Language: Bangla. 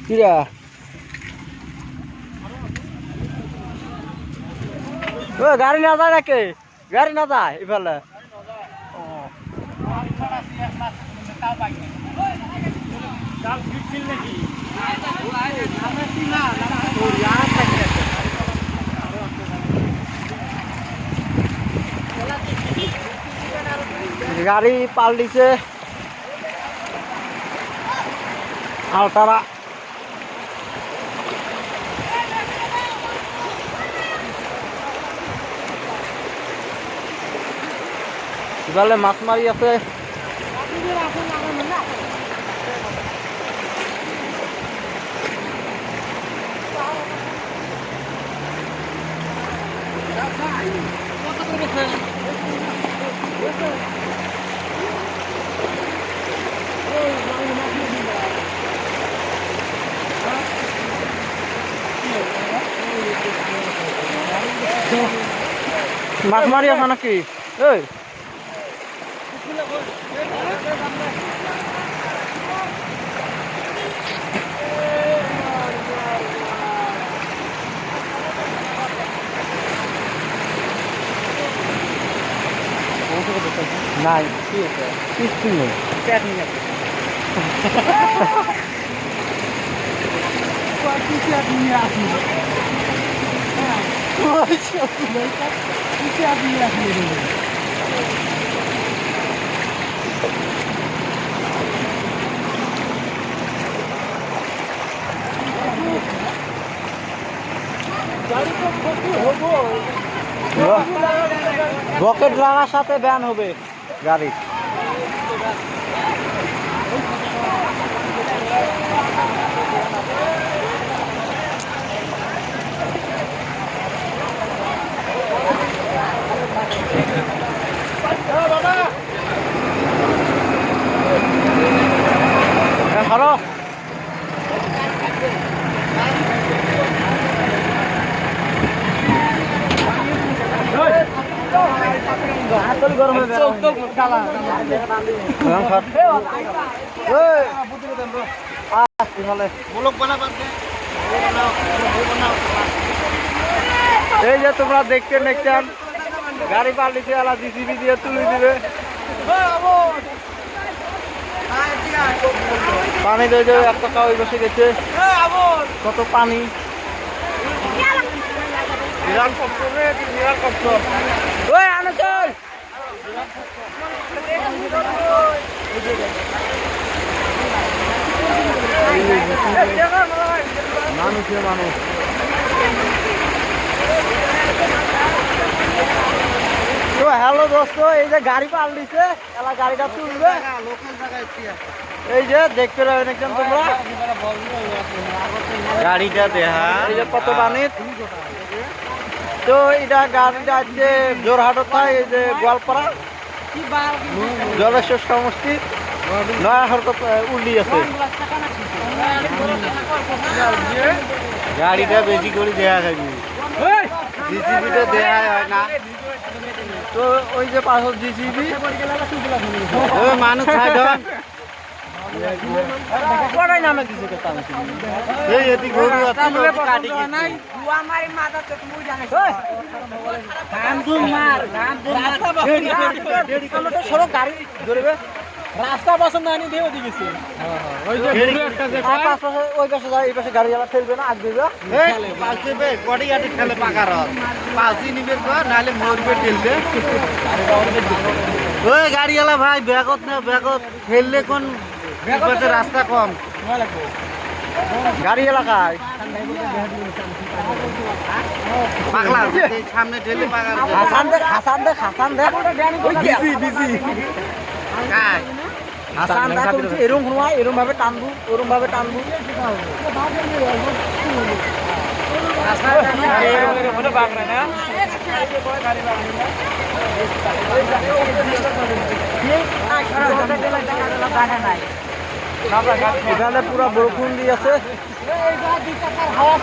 কিরা ও গাড়ি না যায় নাকি গাড়ি না যায় এফালে গাড়ি পাল্টিছে আলতারা ইফালে মাছ মারি আছে মাছ মারি আছে নাকি এই নাই কিছু নেই বকেট লাগার সাথে ব্যান হবে গাড়ি হ্যালো এই যে তোমরা দেখছেন গাড়ি পাল্টিছে আলা জিসিবি দিয়ে তুলে দিবে পানি দিয়ে যাবে এক টাকা ওই বসে গেছে কত পানি বিরাট কষ্ট বিরাট কষ্ট ওই আনো চল মানুষ মানুষ তো হ্যালো দোস্ত এই যে গাড়ি পাল্টিছে এলা গাড়িটা তুলবে এই যে দেখতে পাবেন একদম তোমরা গাড়িটা দেখা এই যে কত পানি তো এটা গাড়িটা আছে জোরহাট থাই এই যে গোয়ালপাড়া জলেশ্বর সমষ্টি নয়া হরকত উল্লি আছে গাড়িটা বেশি করে দেয়া খাবি জিসিবিটা দেয়া হয় না তো ওই যে পাঁচশো জিসিবি মানুষ পড়াই নামে কিছু এই এদিক গরু আছে কাটি নাই বুয়া মারি মাথা তো মুই জানে কাম দুম মার দেড়ি কিলোমিটার সড়ক গাড়ি ধরবে রাস্তা পছন্দ হয়নি দিয়ে ওদিকে গেছে ওই যে একটা যে ওই পাশে যায় এই পাশে গাড়ি চালা ফেলবে না আগ দিবে এই পাশে বে কোটি গাড়ি ফেলে পাকার পাশে নিবে তো নালে মরবে ঠেলবে ওই গাড়িওয়ালা ভাই ব্যাগত না ব্যাগত ফেললে কোন পাশে রাস্তা কম গাড়ি এলাকায় পাগলা সামনে ঠেলে পাকা হাসান দে ওই বিজি কাজ হাসান দা তুমি এরকম ভাবে টানবু ওরকম ভাবে টানবু এখানে পুরো বরফুন দিয়ে আছে হাওয়া